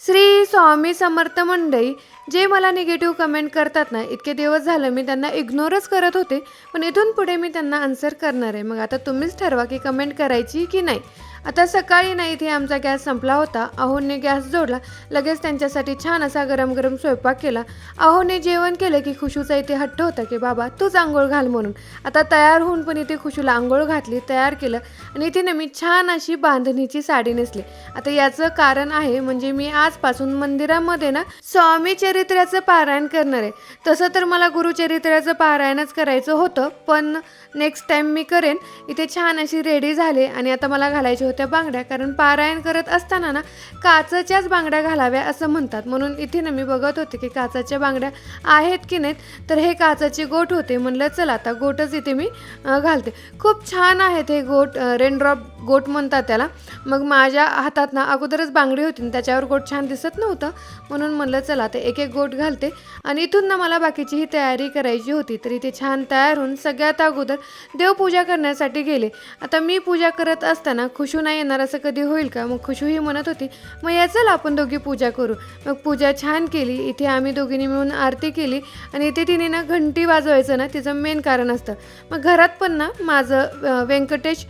श्री स्वामी समर्थ मंडळी, जे मला निगेटिव्ह कमेंट करतात ना, इतके दिवस झालं मी त्यांना इग्नोरच करत होते. पण इथून पुढे मी त्यांना आन्सर करणार आहे. मग आता तुम्हीच ठरवा की कमेंट करायची की नाही. आता सकाळी ना इथे आमचा गॅस संपला होता. अहोने गॅस जोडला. लगेच त्यांच्यासाठी छान असा गरम गरम स्वयंपाक केला. अहोने जेवण केलं की खुशूचा इथे हट्ट होता की बाबा तूच आंघोळ घाल म्हणून. आता तयार होऊन पण इथे खुशूला आंघोळ घातली, तयार केलं आणि इथे ना मी छान अशी बांधणीची साडी नेसली. आता याचं कारण आहे म्हणजे मी आजपासून मंदिरामध्ये ना स्वामी चरित्राचं पारायण करणार आहे. तसं तर मला गुरुचरित्राचं पारायणच करायचं होतं, पण नेक्स्ट टाइम मी करेन. इथे छान अशी रेडी झाले आणि आता मला घालायच्या होत्या बांगड्या, कारण पारायण करत असताना ना काचेच्याच बांगड्या घालाव्या असं म्हणतात. म्हणून इथे ना मी बघत होते की काचेच्या बांगड्या आहेत की नाहीत. तर हे काचेचे गोट होते. म्हणलं चला आता गोटच इथे मी घालते. खूप छान आहेत हे गोट, रेनड्रॉप गोट म्हणतात त्याला. मग माझ्या हातात ना अगोदरच बांगडी होती आणि त्याच्यावर गोट छान दिसत नव्हतं, म्हणून म्हणलं चला आता एक एक गोट घालते. आणि इथून ना मला बाकीची ही तयारी करायची होती. तर इथे छान तयार होऊन सगळ्यात अगोदर देवपूजा करण्यासाठी गेले. आता मी पूजा करत असताना खुशू नाही येणार असं कधी होईल का. मग खुशू ही म्हणत होती मग या चल आपण दोघी पूजा करू. मग पूजा छान केली. इथे आम्ही दोघींनी मिळून आरती केली आणि इथे तिने ना घंटी वाजवायचं ना तिचं मेन कारण असतं. मग घरात पण ना माझं व्यंकटेश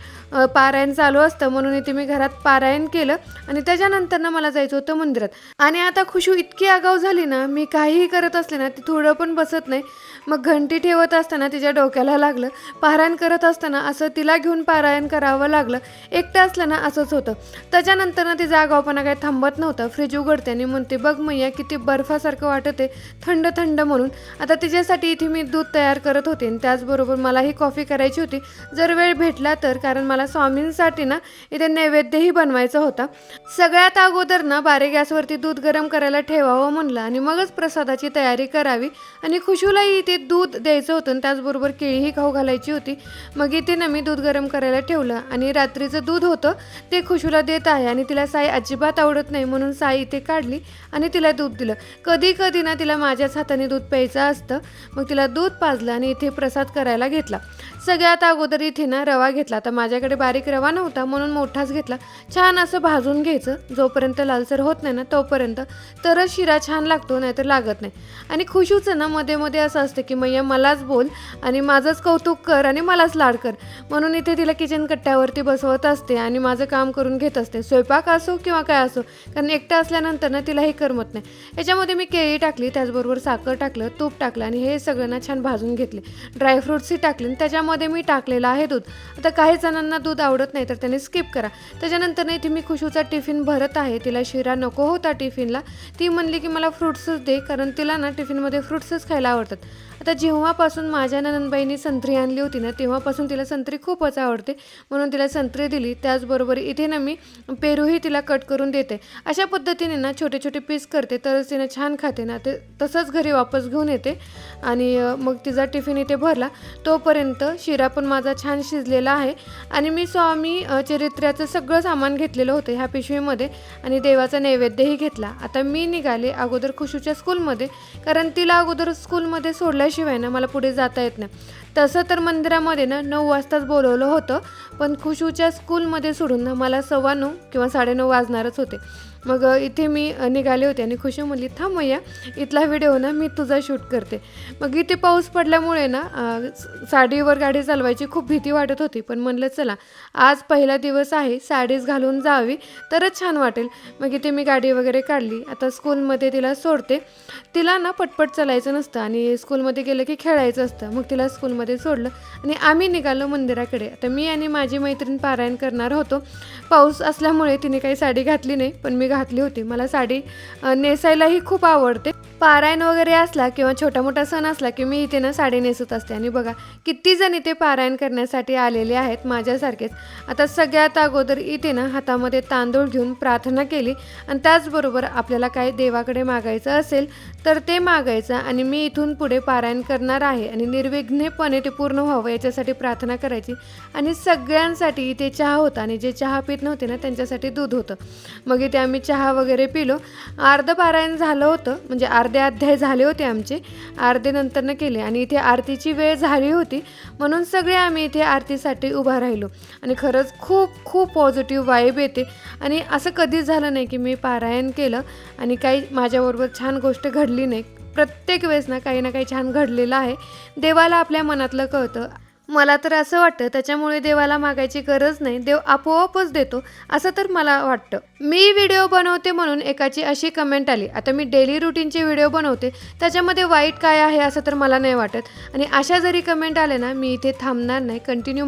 पारायण चालू असतं, म्हणून इथे मी घरात पारायण केलं आणि त्याच्यानंतर ना मला जायचं होतं मंदिरात. आणि आता खुशू इतकी आगाऊ झाली ना, मी काहीही करत असले ना ती थोडं पण बसत नाही. मग घंटी ठेवत असताना तिच्या डोक्याला लागलं. पारायण करत असताना असं तिला घेऊन पारायण करावं लागलं. एकटं असलं ना असंच होतं. त्याच्यानंतर ना तिचा आगाऊपणा काही थांबत नव्हता. फ्रीज उघडते आणि म्हणते बघ मैया किती बर्फासारखं वाटत आहे, थंड थंड म्हणून. आता तिच्यासाठी इथे मी दूध तयार करत होते आणि त्याचबरोबर मलाही कॉफी करायची होती जर वेळ भेटला तर, कारण मला स्वामींसाठी ना इथे नैवेद्यही बनवायचा होता. सगळ्यात अगोदर ना बारीक गॅसवरती दूध गरम करायला ठेवावं म्हणलं आणि मगच प्रसादाची तयारी करावी. आणि खुशूलाही इथे दूध द्यायचं होतं आणि त्याचबरोबर केळीही खाऊ घालायची होती. मग इथे ना मी दूध गरम करायला ठेवलं आणि रात्रीचं दूध होतं ते खुशूला देत आहे. आणि तिला साई अजिबात आवडत नाही, म्हणून साई इथे काढली आणि तिला दूध दिलं. कधी कधी ना तिला माझ्याच हाताने दूध प्यायचं असतं. मग तिला दूध पाजलं आणि इथे प्रसाद करायला घेतला. सगळ्यात अगोदर इथे ना रवा घेतला. आता माझ्याकडे बारीक रवा नव्हता म्हणून मोठाच घेतला. छान असं भाजून घ्यायचं, जोपर्यंत लालसर होत नाही ना तोपर्यंत, तरच शिरा छान लागतो, नाहीतर लागत नाही. आणि खुशूचं ना मध्ये मध्ये असं असतं की मैया मलाच बोल आणि माझंच कौतुक कर आणि मलाच लाड कर, म्हणून इथे तिला किचन कट्ट्यावरती बसवत असते आणि माझं काम करून घेत असते, स्वयंपाक असो किंवा काय असो. कारण एकटं असल्यानंतर ना तिलाही करमत नाही. याच्यामध्ये मी केळी टाकली, त्याचबरोबर साखर टाकलं, तूप टाकलं आणि हे सगळं ना छान भाजून घेतले. ड्रायफ्रूट्सही टाकले आणि त्याच्यामध्ये मी टाकलेलं आहे दूध. आता काही जणांना दूध आवडत नाही तर त्यांनी स्किप करा. त्याच्यानंतर ना इथे मी खुशूचा टिफिन भरत आहे. तिला शिरा नको होता टिफिनला. ती म्हणली की मला फ्रूट्सच दे, कारण तिला ना टिफिनमध्ये फ्रूट्सच खायला आवडतात. आता जेव्हापासून माझ्या नणंदबाईंनी संत्री आणली होती ना तेव्हापासून तिला संत्री खूपच आवडते, म्हणून तिला संत्री दिली. त्याचबरोबर इथे ना मी पेरूही तिला कट करून देते. अशा पद्धतीने ना छोटे छोटे पीस करते तरच तिने छान खाते ना. ते तसंच घरी वापस घेऊन येते आणि मग तिचा टिफिन इथे भरला. तोपर्यंत शिरा पण माझा छान शिजलेला आहे आणि मी स्वामी चरित्राचं सगळं सामान घेतलेलं होतं ह्या पिशवीमध्ये आणि देवाचा नैवेद्यही घेतला. आता मी निघाले अगोदर खुशूच्या स्कूलमध्ये, कारण तिला अगोदर स्कूलमध्ये सोडल्याशिवाय ना मला पुढे जाता येत नाही. तसं तर मंदिरामध्ये ना 9 वाजताच बोलवलं होतं, पण खुशूच्या स्कूलमध्ये सोडून ना मला 9:15 किंवा 9:30 वाजणारच होते. मग इथे मी निघाले होते आणि खुशू म्हणली थांब मैया, इथला व्हिडिओ ना मी तुझा शूट करते. मग इथे पाऊस पडल्यामुळे ना साडीवर गाडी चालवायची खूप भीती वाटत होती, पण म्हणलं चला आज पहिला दिवस आहे, साडीच घालून जावी तरच छान वाटेल. मग इथे मी गाडी वगैरे काढली. आता स्कूलमध्ये तिला सोडते. तिला ना पटपट चालायचं नसतं आणि स्कूलमध्ये गेलं की खेळायचं असतं. मग तिला स्कूलमध्ये सोडलं आणि आम्ही निघालो मंदिराकडे. आता मी आणि माझी मैत्रीण पारायण करणार होतो. पाऊस असल्यामुळे तिने काही साडी घातली नाही, पण मी घातली होती. मला साडी नेसायलाही खूप आवडते. पारायण वगैरे असला किंवा छोटा मोठा सण असला की मी इथे ना साडी नेसत असते. आणि बघा किती जण इथे पारायण करण्यासाठी आलेले आहेत माझ्यासारखेच. आता सगळ्यात अगोदर इथे ना हातामध्ये तांदूळ घेऊन प्रार्थना केली आणि त्याचबरोबर आपल्याला काय देवाकडे मागायचं असेल तर ते मागायचं. आणि मी इथून पुढे पारायण करणार आहे आणि निर्विघ्नपणे ते पूर्ण व्हावं याच्यासाठी प्रार्थना करायची. आणि सगळ्यांसाठी इथे चहा होता आणि जे चहा पित नव्हते ना त्यांच्यासाठी दूध होतं. मग इथे आम्ही चहा वगैरे पिलो. अर्ध पारायण झालं होतं, म्हणजे अर्ध अर्धे अध्याय झाले होते आमचे, अर्धे नंतरनं केले आणि इथे आरतीची वेळ झाली होती म्हणून सगळे आम्ही इथे आरतीसाठी उभा राहिलो. आणि खरंच खूप खूप पॉझिटिव्ह वाईब येते आणि असं कधीच झालं नाही की मी पारायण केलं आणि काही माझ्याबरोबर छान गोष्ट घडली नाही. प्रत्येक वेळेस ना काही छान घडलेलं आहे. देवाला आपल्या मनातलं कळतं. मला तर असं वाटतं त्याच्यामुळे देवाला मागायची गरज नाही, देव आपोआपच देतो असं तर मला वाटतं. मी व्हिडिओ बनवते म्हणून एकाची अशी कमेंट आली. आता मी डेली रुटीनचे व्हिडिओ बनवते, त्याच्यामध्ये वाईट काय आहे असं तर मला नाही वाटत आणि अशा जरी कमेंट आले ना, मी इथे थांबणार नाही, कंटिन्यू